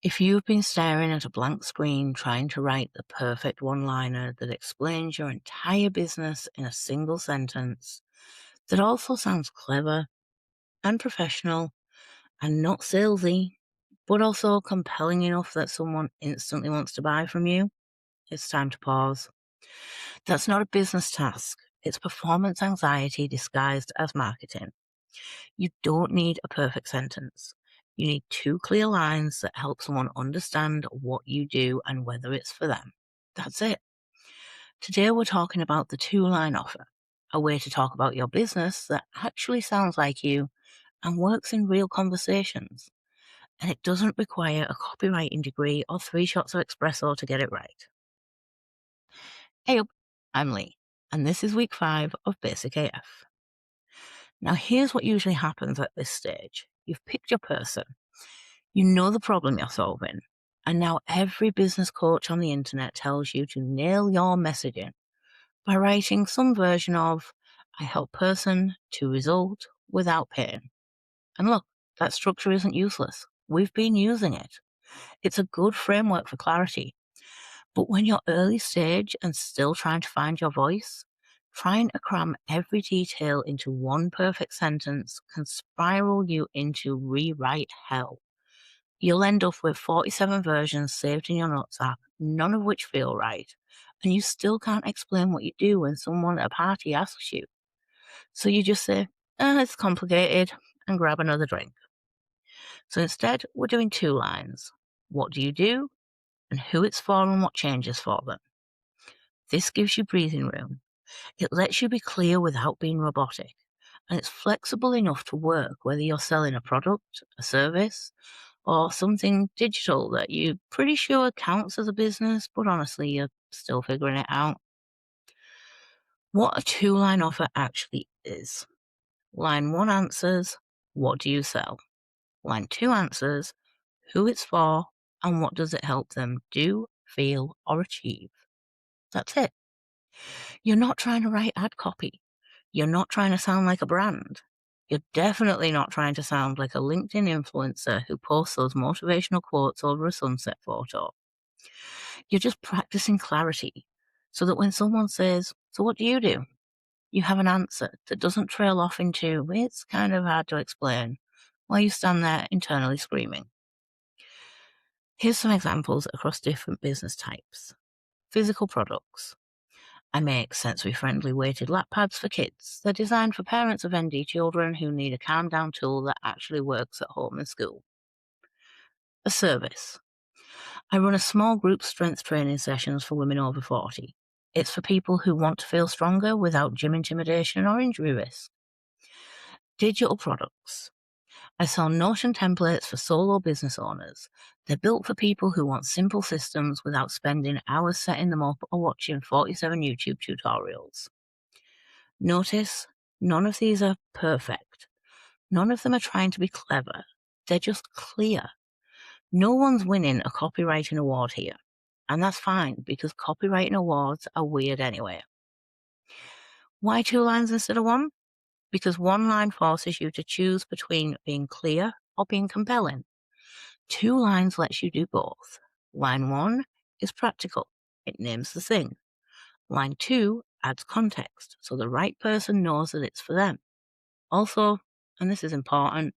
If you've been staring at a blank screen trying to write the perfect one-liner that explains your entire business in a single sentence, that also sounds clever and professional and not salesy, but also compelling enough that someone instantly wants to buy from you, it's time to pause. That's not a business task. It's performance anxiety disguised as marketing. You don't need a perfect sentence. You need two clear lines that help someone understand what you do and whether it's for them. That's it. Today we're talking about the two-line offer, a way to talk about your business that actually sounds like you and works in real conversations. And it doesn't require a copywriting degree or 3 shots of espresso to get it right. Hey up, I'm Leigh, and this is week 5 of Basic AF. Now here's what usually happens at this stage. You've picked your person. You know the problem you're solving, and now every business coach on the internet tells you to nail your messaging by writing some version of I help person to result without pain. And look, that structure isn't useless. We've been using it. It's a good framework for clarity. But when you're early stage and still trying to find your voice, trying to cram every detail into one perfect sentence can spiral you into rewrite hell. You'll end up with 47 versions saved in your notes app, none of which feel right, and you still can't explain what you do when someone at a party asks you. So you just say, it's complicated, and grab another drink. So instead, we're doing 2 lines. What do you do, and who it's for and what changes for them. This gives you breathing room. It lets you be clear without being robotic, and it's flexible enough to work whether you're selling a product, a service, or something digital that you're pretty sure counts as a business, but honestly, you're still figuring it out. What a 2-line offer actually is. Line 1 answers, what do you sell? Line 2 answers, who it's for, and what does it help them do, feel, or achieve. That's it. You're not trying to write ad copy. You're not trying to sound like a brand. You're definitely not trying to sound like a LinkedIn influencer who posts those motivational quotes over a sunset photo. You're just practicing clarity so that when someone says, so what do? You have an answer that doesn't trail off into, it's kind of hard to explain, while you stand there internally screaming. Here's some examples across different business types. Physical products. I make sensory-friendly weighted lap pads for kids. They're designed for parents of ND children who need a calm-down tool that actually works at home and school. A service. I run a small group strength training sessions for women over 40. It's for people who want to feel stronger without gym intimidation or injury risk. Digital products. I sell Notion templates for solo business owners. They're built for people who want simple systems without spending hours setting them up or watching 47 YouTube tutorials. Notice, none of these are perfect. None of them are trying to be clever. They're just clear. No one's winning a copywriting award here. And that's fine, because copywriting awards are weird anyway. Why 2 lines instead of 1? Because 1 line forces you to choose between being clear or being compelling. 2 lines lets you do both. Line 1 is practical. It names the thing. Line 2 adds context, so the right person knows that it's for them. Also, and this is important,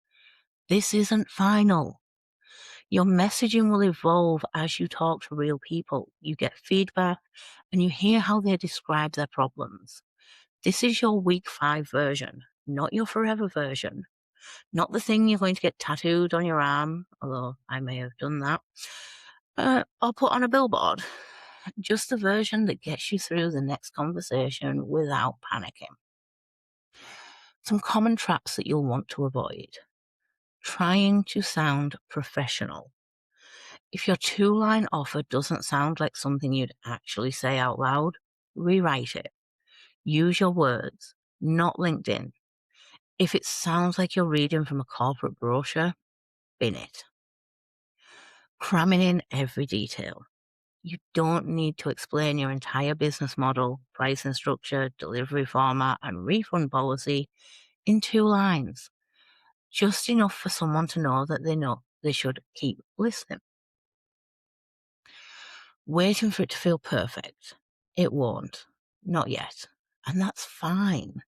this isn't final. Your messaging will evolve as you talk to real people. You get feedback and you hear how they describe their problems. This is your week 5 version, not your forever version. Not the thing you're going to get tattooed on your arm, although I may have done that, or put on a billboard. Just the version that gets you through the next conversation without panicking. Some common traps that you'll want to avoid. Trying to sound professional. If your 2-line offer doesn't sound like something you'd actually say out loud, rewrite it. Use your words, not LinkedIn. If it sounds like you're reading from a corporate brochure, bin it. Cramming in every detail. You don't need to explain your entire business model, pricing structure, delivery format, and refund policy in 2 lines. Just enough for someone to know that they should keep listening. waiting for it to feel perfect. It won't. Not yet. And that's fine.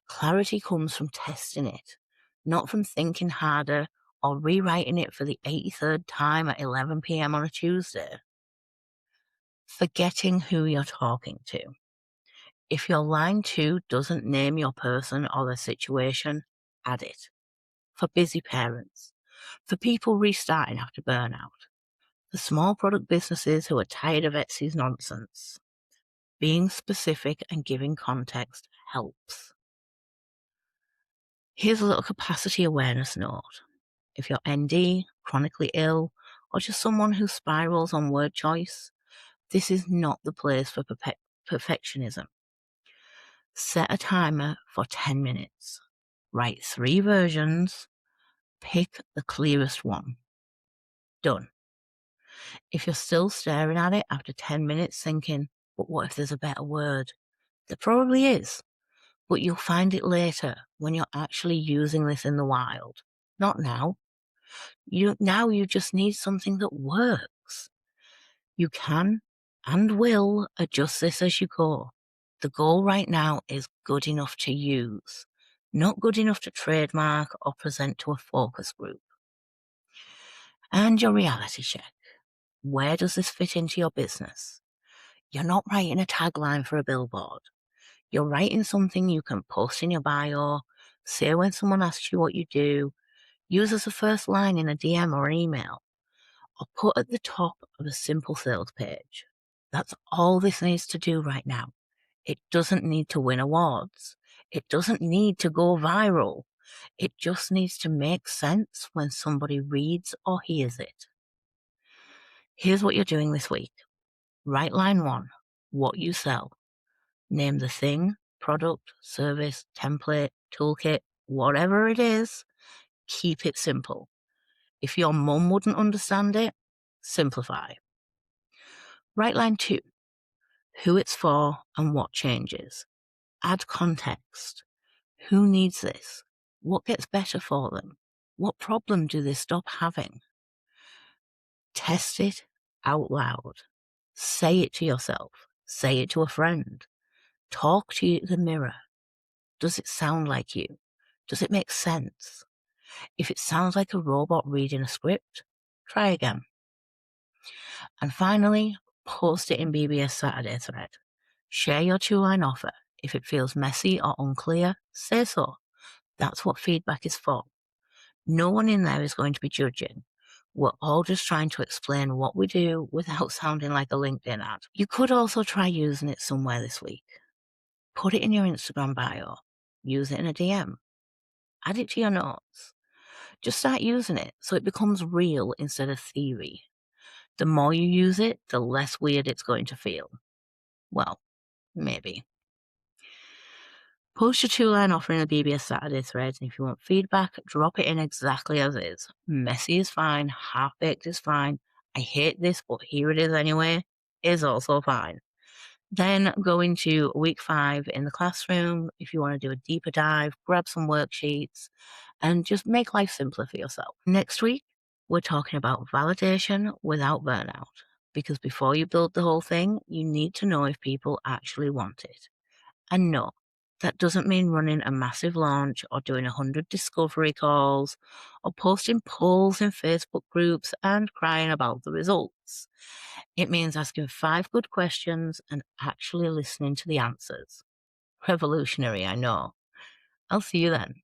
Clarity comes from testing it, not from thinking harder or rewriting it for the 83rd time at 11 p.m. on a Tuesday. Forgetting who you're talking to. If your line 2 doesn't name your person or the situation, add it. For busy parents, for people restarting after burnout, for small product businesses who are tired of Etsy's nonsense. Being specific and giving context helps. Here's a little capacity awareness note. If you're ND, chronically ill, or just someone who spirals on word choice, this is not the place for perfectionism. Set a timer for 10 minutes. Write 3 versions. Pick the clearest one. Done. If you're still staring at it after 10 minutes thinking, but what if there's a better word? There probably is, but you'll find it later when you're actually using this in the wild. Not now. Now you just need something that works. You can and will adjust this as you go. The goal right now is good enough to use, not good enough to trademark or present to a focus group. And your reality check. Where does this fit into your business? You're not writing a tagline for a billboard. You're writing something you can post in your bio, say when someone asks you what you do, use as a first line in a DM or an email, or put at the top of a simple sales page. That's all this needs to do right now. It doesn't need to win awards. It doesn't need to go viral. It just needs to make sense when somebody reads or hears it. Here's what you're doing this week. Write line 1, what you sell. Name the thing, product, service, template, toolkit, whatever it is. Keep it simple. If your mum wouldn't understand it, simplify. Write line 2, who it's for and what changes. Add context. Who needs this? What gets better for them? What problem do they stop having? Test it out loud. Say it to yourself. Say it to a friend. Talk to the mirror. Does it sound like you? Does it make sense? If it sounds like a robot reading a script, try again. And finally, post it in BBS Saturday thread. Share your 2-line offer. If it feels messy or unclear, say so. That's what feedback is for. No one in there is going to be judging. We're all just trying to explain what we do without sounding like a LinkedIn ad. You could also try using it somewhere this week. Put it in your Instagram bio. Use it in a DM. Add it to your notes. Just start using it so it becomes real instead of theory. The more you use it, the less weird it's going to feel. Well, maybe. Post your 2-line offer in the BBS Saturday thread, and if you want feedback, drop it in exactly as is. Messy is fine, half-baked is fine, I hate this, but here it is anyway, is also fine. Then go into week 5 in the classroom. If you want to do a deeper dive, grab some worksheets and just make life simpler for yourself. Next week, we're talking about validation without burnout, because before you build the whole thing, you need to know if people actually want it. And no, that doesn't mean running a massive launch or doing 100 discovery calls or posting polls in Facebook groups and crying about the results. It means asking 5 good questions and actually listening to the answers. Revolutionary, I know. I'll see you then.